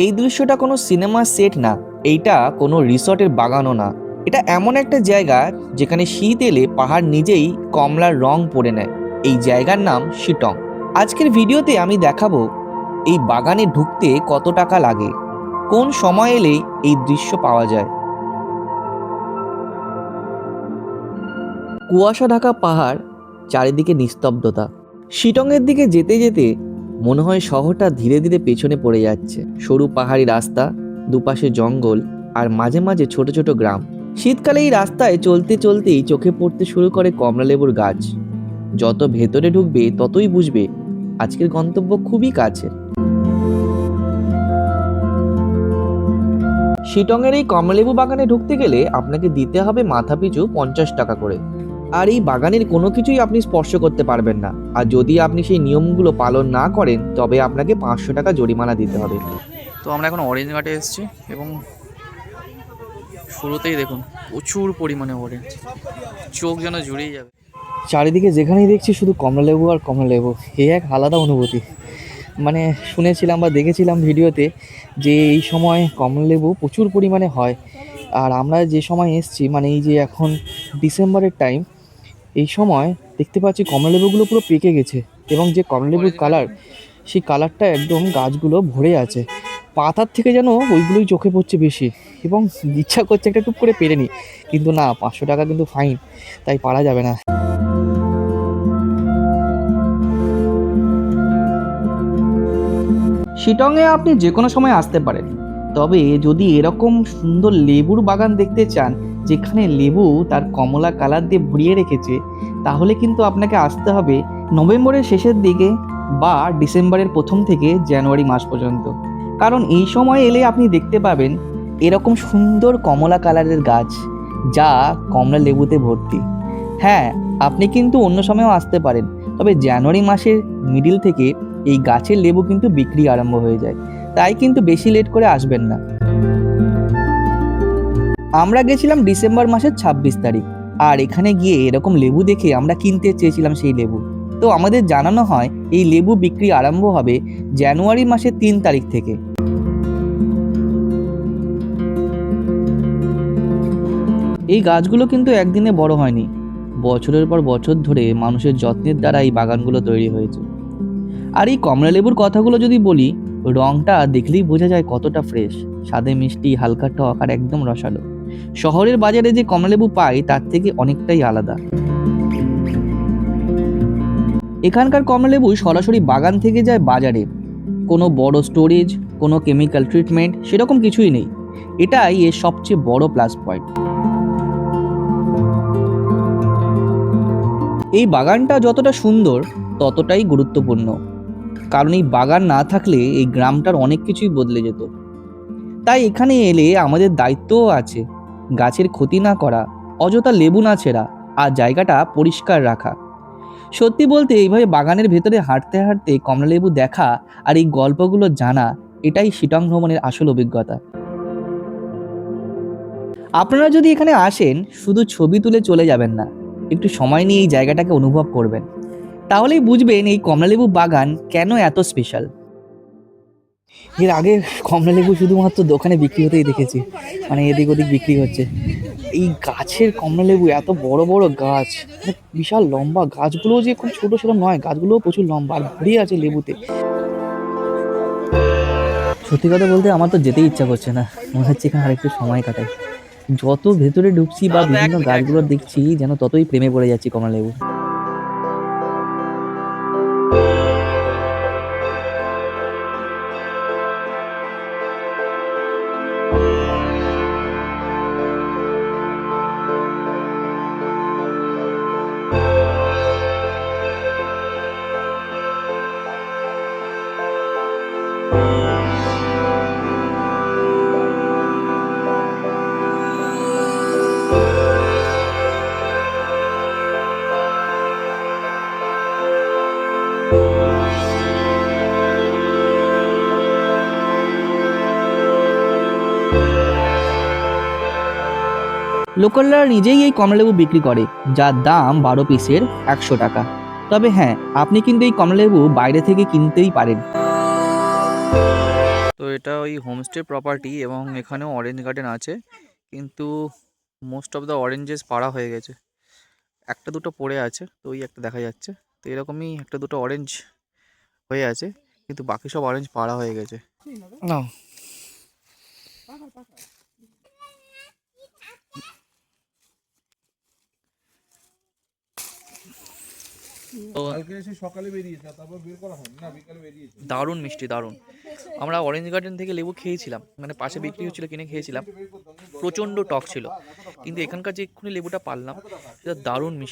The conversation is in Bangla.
এই দৃশ্যটা কোনো সিনেমার সেট না, এইটা কোনো রিসর্টের বাগানও না। এটা এমন একটা জায়গা যেখানে শীত এলে পাহাড় নিজেই কমলার রং পড়ে নেয়। এই জায়গার নাম শিটং। আজকের ভিডিওতে আমি দেখাবো এই বাগানে ঢুকতে কত টাকা লাগে, কোন সময় এলে এই দৃশ্য পাওয়া যায়। কুয়াশা ঢাকা পাহাড়, চারিদিকে নিস্তব্ধতা। শিটংয়ের দিকে যেতে যেতে মনে হয় শহরটা ধীরে ধীরে পেছনে পড়ে যাচ্ছে। সরু পাহাড়ি রাস্তা, দুপাশে জঙ্গল, আর মাঝে মাঝে ছোট ছোট গ্রাম। শীতকালে এই রাস্তায় চলতে চলতেই চোখে পড়তে শুরু করে কমলালেবুর গাছ। যত ভেতরে ঢুকবে ততই বুঝবে আজকের গন্তব্য খুবই কাছে। শিটংয়ের এই কমলালেবু বাগানে ঢুকতে গেলে আপনাকে দিতে হবে মাথাপিছু 50 টাকা করে। আর এই বাগানের কোনো কিছুই আপনি স্পর্শ করতে পারবেন না, আর যদি আপনি সেই নিয়মগুলো পালন না করেন তবে আপনাকে 500 টাকা জরিমানা দিতে হবে। তো আমরা এখন অরেঞ্জ ঘাটে এসেছি এবং শুরুতেই দেখুন প্রচুর পরিমাণে অরেঞ্জ, চোখ যেন জুড়িয়ে যাবে। চারিদিকে যেখানেই দেখছি শুধু কমলালেবু আর কমলালেবু, এই এক আলাদা অনুভূতি। মানে শুনেছিলাম বা দেখেছিলাম ভিডিওতে যে এই সময় কমলালেবু প্রচুর পরিমাণে হয়, আর আমরা যে সময় এসছি মানে এই যে এখন ডিসেম্বরের টাইম, এই সময় দেখতে পাচ্ছি কমলালেবুগুলো পুরো পেকে গেছে এবং যে কমলালেবুর কালার, সেই কালারটা একদম গাছগুলো ভরে আছে। পাতার থেকে যেন ওইগুলোই চোখে পড়ছে বেশি, এবং ইচ্ছা করছে একটা টুক করে পেরে নিই, কিন্তু না, 500 টাকা কিন্তু ফাইন, তাই পারা যাবে না। শিটংয়ে আপনি যে কোনো সময় আসতে পারেন, তবে যদি এরকম সুন্দর লেবুর বাগান দেখতে চান যেখানে লেবু তার কমলা কালার দিয়ে ভরিয়ে রেখেছে, তাহলে কিন্তু আপনাকে আসতে হবে নভেম্বরের শেষের দিকে বা ডিসেম্বরের প্রথম থেকে জানুয়ারি মাস পর্যন্ত। কারণ এই সময় এলে আপনি দেখতে পাবেন এরকম সুন্দর কমলা কালারের গাছ যা কমলা লেবুতে ভর্তি। হ্যাঁ, আপনি কিন্তু অন্য সময়ও আসতে পারেন, তবে জানুয়ারি মাসের মিডিল থেকে এই গাছের লেবু কিন্তু বিক্রি আরম্ভ হয়ে যায়, তাই কিন্তু বেশি লেট করে আসবেন না। আমরা গেছিলাম ডিসেম্বর মাসের 26 তারিখ, আর এখানে গিয়ে এরকম লেবু দেখে আমরা কিনতে চেয়েছিলাম সেই লেবু। তো আমাদের জানানো হয় এই লেবু বিক্রি আরম্ভ হবে জানুয়ারি মাসের 3 তারিখ থেকে। এই গাছগুলো কিন্তু একদিনে বড় হয়নি, বছরের পর বছর ধরে মানুষের যত্নের দ্বারা এই বাগানগুলো তৈরি হয়েছে। আর এই কমলালেবুর কথাগুলো যদি বলি, রংটা দেখলেই বোঝা যায় কতটা ফ্রেশ, স্বাদে মিষ্টি, হালকা টক, আর একদম রসালো। শহরের বাজারে যে কমলালেবু পাই তার থেকে অনেকটাই আলাদা। এখানকার কমলালেবু সরাসরি বাগান থেকে যায় বাজারে, কোনো বড় স্টোরেজ, কোনো কেমিক্যাল ট্রিটমেন্ট সেরকম কিছুই নেই। এটাই এর সবচেয়ে বড় প্লাস পয়েন্ট। এই বাগানটা যতটা সুন্দর ততটাই গুরুত্বপূর্ণ, কারণ এই বাগান না থাকলে এই গ্রামটার অনেক কিছুই বদলে যেত। তাই এখানে এলে আমাদের দায়িত্বও আছে গাছের ক্ষতি না করা, অযথা লেবু না ছেঁড়া, আর জায়গাটা পরিষ্কার রাখা। সত্যি বলতে এইভাবে বাগানের ভেতরে হাঁটতে হাঁটতে কমলালেবু দেখা আর এই গল্পগুলো জানা, এটাই শিটং ভ্রমণের আসল অভিজ্ঞতা। আপনারা যদি এখানে আসেন শুধু ছবি তুলে চলে যাবেন না, একটু সময় নিয়ে এই জায়গাটাকে অনুভব করবেন, তাহলেই বুঝবেন এই কমলালেবু বাগান কেন এত স্পেশাল। এর আগে কমলালেবু শুধুমাত্র দোকানে বিক্রি হতেই দেখেছি, মানে এদিক ওদিক বিক্রি হচ্ছে। এই গাছের কমলালেবু এত বড় বড় গাছ, মানে বিশাল লম্বা গাছগুলো, যে খুব ছোট ছোট নয়, গাছগুলোও প্রচুর লম্বা আর ভরে আছে লেবুতে। সত্যি কথা বলতে আমার তো যেতেই ইচ্ছা করছে না, মনে হচ্ছে এখানে আরেকটু সময় কাটাই। যত ভেতরে ঢুকছি বা বিভিন্ন গাছগুলো দেখছি যেন ততই প্রেমে পড়ে যাচ্ছি কমলালেবু। লোকালরা নিজেই এই কমলালেবু বিক্রি করে, যার দাম 12 পিসের 100 টাকা। তবে হ্যাঁ, আপনি কিন্তু এই কমলালেবু বাইরে থেকে কিনতেই পারেন। তো এটা ওই হোমস্টে প্রপার্টি এবং এখানেও অরেঞ্জ গার্ডেন আছে, কিন্তু মোস্ট অফ দ্য অরেঞ্জেস পাড়া হয়ে গেছে। একটা দুটো পড়ে আছে, তো ওই একটা দেখা যাচ্ছে। তো এরকমই একটা দুটো অরেঞ্জ হয়ে আছে, কিন্তু বাকি সব অরেঞ্জ পাড়া হয়ে গেছে। নাও। তো কালকে এসে সকালে বেরিয়েছে, তারপর বের করা হয়নি না, বিকালে বেরিয়েছে। দারুণ মিষ্টি, দারুণ। আমরা অরেঞ্জ গার্ডেন থেকে লেবু খেয়েছিলাম, মানে পাশে বিক্রি হচ্ছিল, কিনে খেয়েছিলাম। প্রচণ্ড টক ছিল, কিন্তু এখানকার যে এক্ষুনি লেবুটা পারলাম সেটা দারুণ মিষ্টি।